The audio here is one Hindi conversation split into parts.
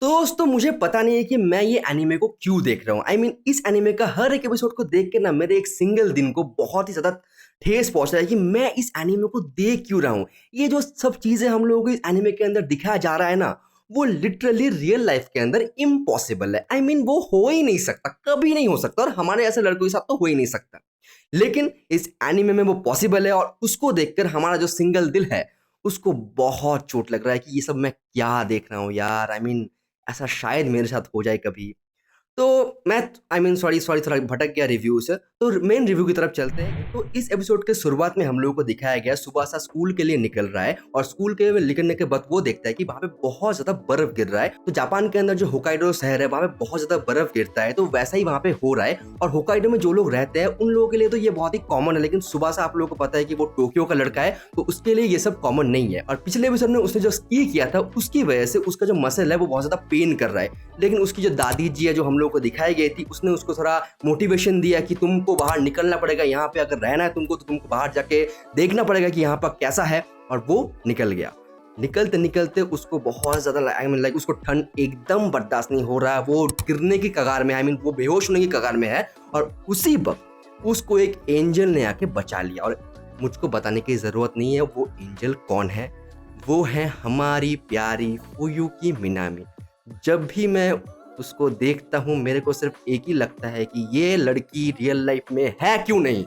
दोस्तों मुझे पता नहीं है कि मैं ये एनीमे को क्यों देख रहा हूँ। इस एनीमे का हर एक एपिसोड को देख के ना मेरे एक सिंगल दिन को बहुत ही ज्यादा ठेस पहुंच रहा है कि मैं इस एनीमे को देख क्यों रहा हूँ। ये जो सब चीजें हम लोगों को इस एनीमे के अंदर दिखाया जा रहा है ना, वो लिटरली रियल लाइफ के अंदर इम्पॉसिबल है। वो हो ही नहीं सकता, कभी नहीं हो सकता, और हमारे ऐसे लड़कों के साथ तो हो ही नहीं सकता। लेकिन इस एनीमे में वो पॉसिबल है, और उसको देखकर हमारा जो सिंगल दिल है उसको बहुत चोट लग रहा है कि ये सब मैं क्या देख रहा हूँ यार। ऐसा शायद मेरे साथ हो जाए कभी। तो मैं सॉरी सॉरी थोड़ा भटक गया रिव्यू से, तो मेन रिव्यू की तरफ चलते हैं। तो इस एपिसोड के शुरुआत में हम लोगों को दिखाया गया सुबासा स्कूल के लिए निकल रहा है, और स्कूल के निकलने के बाद वो देखता है कि वहाँ पे बहुत ज्यादा बर्फ गिर रहा है। तो जापान के अंदर जो होकाइडो शहर है वहाँ पे बहुत ज्यादा बर्फ गिरता है, तो वैसा ही वहाँ पे हो रहा है। और होकाइडो में जो लोग रहते हैं उन लोगों के लिए तो ये बहुत ही कॉमन है, लेकिन सुबासा आप लोगों को पता है कि वो टोक्यो का लड़का है, तो उसके लिए ये सब कॉमन नहीं है। और पिछले एपिसोड में उसने जो स्की किया था उसकी वजह से उसका जो मसल है वो बहुत ज्यादा पेन कर रहा है। लेकिन उसकी जो दादी जी है जो हम लोग को दिखाई गई थी, उसने उसको थोड़ा मोटिवेशन दिया कि तुमको बाहर निकलना पड़ेगा, यहाँ पे अगर रहना है तुमको तो तुमको बाहर जाके देखना पड़ेगा कि यहाँ पर कैसा है। और वो निकल गया। निकलते निकलते उसको बहुत ज्यादा उसको ठंड एकदम बर्दाश्त नहीं हो रहा है, वो गिरने की कगार में वो बेहोश होने की कगार में है। और उसी वक्त उसको एक एंजल ने आके बचा लिया। और मुझको बताने की जरूरत नहीं है वो एंजल कौन है, वो है हमारी प्यारी फुयुकी मिनामी। जब भी मैं उसको देखता हूँ मेरे को सिर्फ एक ही लगता है कि ये लड़की रियल लाइफ में है क्यों नहीं।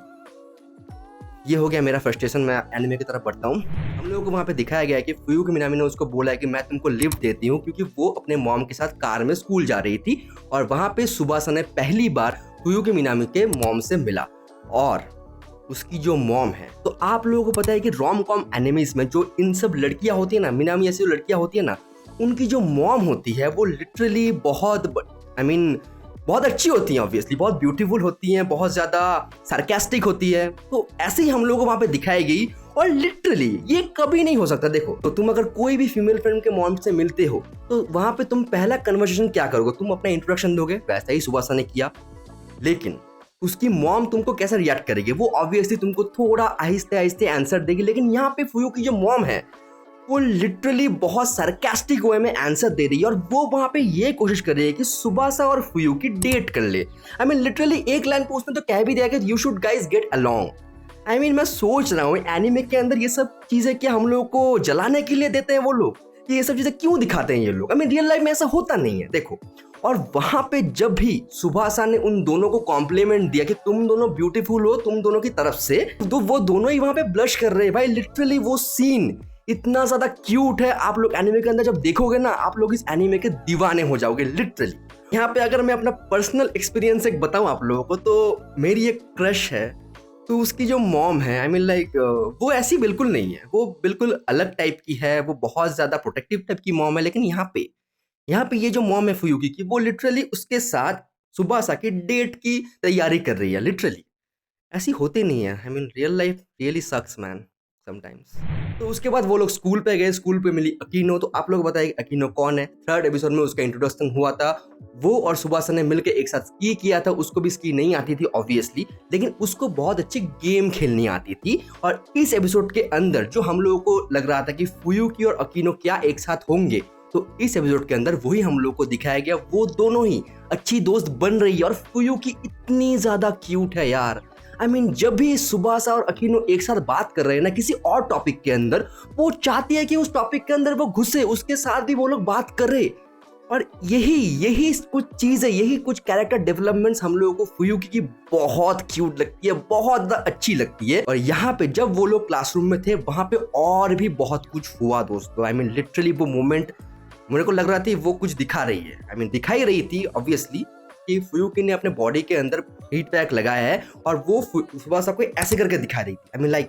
ये हो गया मेरा फ्रस्ट्रेशन। मैं एनिमे की तरफ बढ़ता हूँ। हम लोगों को वहाँ पे दिखाया गया है कि फुयुकी मिनामी ने उसको बोला है कि मैं तुमको लिफ्ट देती हूँ, क्योंकि वो अपने मॉम के साथ कार में स्कूल जा रही थी। और वहाँ पे सुबासा ने पहली बार फुयुकी मिनामी के मॉम से मिला, और उसकी जो मॉम है, तो आप लोगों को पता है कि रोम कॉम एनिमीज में जो इन सब लड़कियां होती है ना, मिनामी ऐसी लड़कियां होती है ना, उनकी जो मॉम होती है वो लिटरली बहुत अच्छी होती हैं, ऑब्वियसली बहुत ब्यूटीफुल होती हैं, बहुत ज्यादा सार्केस्टिक होती है। तो ऐसे ही हम लोगों को वहां पे दिखाई गई, और लिटरली ये कभी नहीं हो सकता। देखो, तो तुम अगर कोई भी फीमेल फ्रेंड के मॉम से मिलते हो तो वहां पे तुम पहला कन्वर्सेशन क्या करोगे? तुम अपना इंट्रोडक्शन दोगे, वैसा ही सुबासा ने किया। लेकिन उसकी मॉम तुमको कैसे रिएक्ट करेगी? वो ऑब्वियसली तुमको थोड़ा आहिस्ते आहिस्ते आंसर देगी। लेकिन यहाँ पे फुयू की जो मॉम है वो लिटरली बहुत सरकास्टिक वे में आंसर दे रही है, और वो वहां पे ये कोशिश कर रही है कि सुबासा और फुयू की डेट कर ले। लिटरली एक लाइन पे उसने तो कह भी दिया कि you should guys get along. मैं सोच रहा हूँ एनीमे के अंदर ये सब चीजें क्या हम लोग को जलाने के लिए देते हैं वो लोग, कि ये सब चीजें क्यों दिखाते हैं ये लोग? रियल लाइफ में ऐसा होता नहीं है। देखो, और वहां पे जब भी सुभाषा ने उन दोनों को कॉम्प्लीमेंट दिया कि तुम दोनों ब्यूटीफुल हो, तुम दोनों की तरफ से, तो वो दोनों ही वहां पे ब्लश कर रहे हैं। भाई लिटरली वो सीन इतना ज्यादा क्यूट है। आप लोग एनीमे के अंदर जब देखोगे ना, आप लोग इस एनीमे के दीवाने हो जाओगे लिटरली। यहाँ पे अगर मैं अपना पर्सनल एक्सपीरियंस एक बताऊं आप लोगों को, तो मेरी एक क्रश है, तो उसकी जो मॉम है वो ऐसी बिल्कुल नहीं है, वो बिल्कुल अलग टाइप की है, वो बहुत ज्यादा प्रोटेक्टिव टाइप की मॉम है। लेकिन यहाँ पे ये जो मॉम है फुयुकी की, वो लिटरली उसके साथ सुबासा की डेट की तैयारी कर रही है। लिटरली ऐसी होती नहीं है। रियल लाइफ रियली सक्स मैन समटाइम्स। तो उसके बाद वो लोग स्कूल पे गए, स्कूल पे मिली अकीनो। तो आप लोग बताइए अकीनो कौन है? थर्ड एपिसोड में उसका इंट्रोडक्शन हुआ था। वो और सुबासा ने मिलकर एक साथ स्की किया था। उसको भी स्की नहीं आती थी ऑब्वियसली, लेकिन उसको बहुत अच्छी गेम खेलनी आती थी। और इस एपिसोड के अंदर जो हम लोगों को लग रहा था कि फुयुकी और अकीनो क्या एक साथ होंगे, तो इस एपिसोड के अंदर वही हम लोग को दिखाया गया। वो दोनों ही अच्छी दोस्त बन रही है, और फुयुकी इतनी ज्यादा क्यूट है यार। जब भी सुबासा और अकीनो एक साथ बात कर रहे हैं ना किसी और टॉपिक के अंदर, वो चाहती है कि उस टॉपिक के अंदर वो घुसे, उसके साथ भी वो लोग बात कर रहे। और यही कुछ चीज है, यही कुछ कैरेक्टर डेवलपमेंट्स हम लोगों को फुयुकी की बहुत क्यूट लगती है, बहुत ज्यादा अच्छी लगती है। और यहाँ पे जब वो लोग क्लासरूम में थे, वहां पे और भी बहुत कुछ हुआ दोस्तों। लिटरली वो मोमेंट मेरे को लग रहा था वो कुछ दिखा रही है, दिखाई रही थी ऑब्वियसली कि फुयुकी ने अपने बॉडी के अंदर हीट पैक लगाया है, और वो सुबासा को ऐसे करके दिखा रही थी।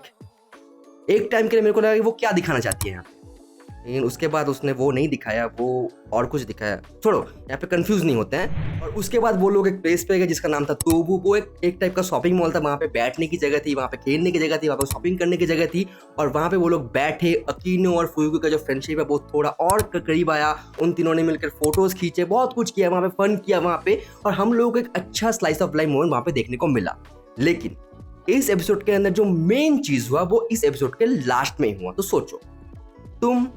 एक टाइम के लिए मेरे को लगा कि वो क्या दिखाना चाहती है यहाँ पे, लेकिन उसके बाद उसने वो नहीं दिखाया, वो और कुछ दिखाया। छोड़ो, यहाँ पे कंफ्यूज नहीं होते हैं। और उसके बाद वो लोग एक प्लेस पे गए जिसका नाम था तोबू। वो एक टाइप का शॉपिंग मॉल था, वहाँ पे बैठने की जगह थी, वहाँ पे खेलने की जगह थी, वहाँ पे शॉपिंग करने की जगह थी। और वहाँ पे वो लोग बैठे, अकीनो और फुयुकी का जो फ्रेंडशिप है वो थोड़ा और करीब आया। उन तीनों ने मिलकर फोटोज खींचे, बहुत कुछ किया वहाँ पे, फन किया वहाँ पे, और हम लोगों को एक अच्छा स्लाइस ऑफ लाइफ मोमेंट वहाँ पे देखने को मिला। लेकिन इस एपिसोड के अंदर जो मेन चीज हुआ वो इस एपिसोड के लास्ट में ही हुआ। तो सोचो, तुम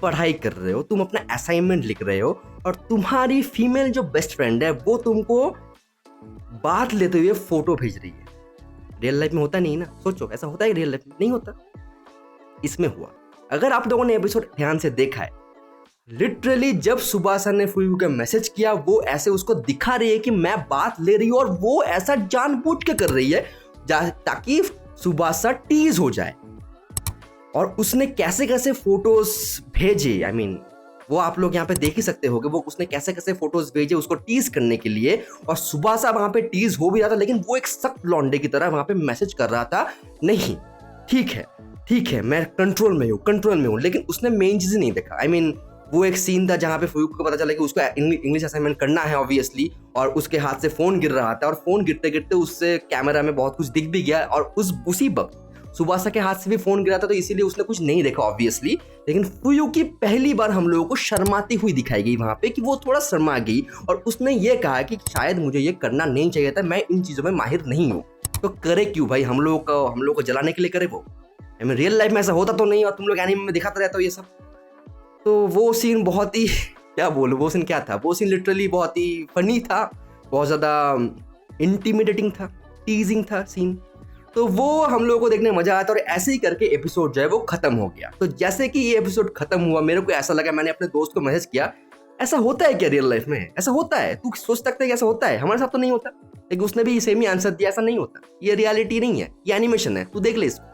पढ़ाई कर रहे हो, तुम अपना असाइनमेंट लिख रहे हो और तुम्हारी फीमेल जो बेस्ट फ्रेंड है वो तुमको बात लेते हुए फोटो भेज रही है। रियल लाइफ में होता नहीं ना, सोचो ऐसा होता है रियल लाइफ में? नहीं होता। इसमें हुआ। अगर आप लोगों ने एपिसोड ध्यान से देखा है, लिटरली जब सुबासा ने फुयू का मैसेज किया वो ऐसे उसको दिखा रही है कि मैं बात ले रही हूं और वो ऐसा जानबूझ के कर रही है ताकि सुबासा टीज हो जाए। और उसने कैसे कैसे फोटोज भेजे, आई मीन वो आप लोग यहाँ पे देख ही सकते होगे, वो उसने कैसे कैसे फोटोज भेजे उसको टीज करने के लिए। और सुबासा वहां पे टीज हो भी रहा था, लेकिन वो एक सख्त लौंडे की तरह वहां पे मैसेज कर रहा था, नहीं ठीक है मैं कंट्रोल में हूँ। लेकिन उसने मेन चीज नहीं देखा। आई मीन वो एक सीन था जहाँ पे फुयूको को पता चला कि उसको इंग्लिश असाइनमेंट करना है ऑब्वियसली, और उसके हाथ से फोन गिर रहा था और फोन गिरते गिरते उससे कैमरा में बहुत कुछ दिख भी गया। और उसी वक्त सुबासा के हाथ से भी फोन गिरा था, तो इसीलिए उसने कुछ नहीं देखा ऑब्वियसली। लेकिन फुयूकी पहली बार हम लोगों को शर्माती हुई दिखाई गई वहां पे, कि वो थोड़ा शर्मा गई और उसने ये कहा कि शायद मुझे ये करना नहीं चाहिए था, मैं इन चीजों में माहिर नहीं हूँ। तो करे क्यों भाई, हम लोग को जलाने के लिए करे वो? आई मीन रियल लाइफ में ऐसा होता तो नहीं, और तुम लोग एनीमे में दिखाते रहते हो ये सब। तो वो सीन बहुत ही क्या बोलूं, वो सीन क्या था, वो सीन लिटरली बहुत ही फनी था, बहुत ज़्यादा इंटिमिडेटिंग था, टीजिंग था सीन। तो वो हम लोगों को देखने में मजा आया था और ऐसे ही करके एपिसोड जो है वो खत्म हो गया। तो जैसे कि ये एपिसोड खत्म हुआ, मेरे को ऐसा लगा, मैंने अपने दोस्त को मैसेज किया, ऐसा होता है क्या रियल लाइफ में? ऐसा होता है? तू सोच सकता है कि ऐसा होता है? हमारे साथ तो नहीं होता। लेकिन उसने भी सेम ही आंसर दिया, ऐसा नहीं होता, ये रियलिटी नहीं है, ये एनिमेशन है, तू देख ले इसको।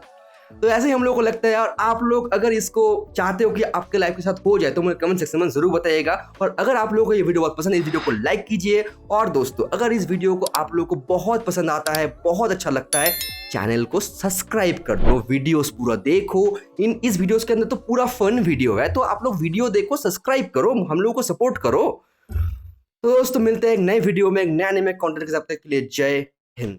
तो ऐसे ही हम लोग को लगता है। और आप लोग अगर इसको चाहते हो कि आपके लाइफ के साथ हो जाए तो मुझे कमेंट सेक्शन में जरूर बताइएगा। और अगर आप लोगों को ये वीडियो बहुत पसंद है, इस वीडियो को लाइक कीजिए। और दोस्तों अगर इस वीडियो को आप लोगों को बहुत पसंद आता है, बहुत अच्छा लगता है, चैनल को सब्सक्राइब कर दो, वीडियोस पूरा देखो। इस वीडियोस के अंदर तो पूरा फन वीडियो है, तो आप लोग वीडियो देखो, सब्सक्राइब करो, हम लोग को सपोर्ट करो। तो दोस्तों मिलते हैं एक नए वीडियो में, एक नए एनीमे कंटेंट के साथ। तक के लिए जय हिंद।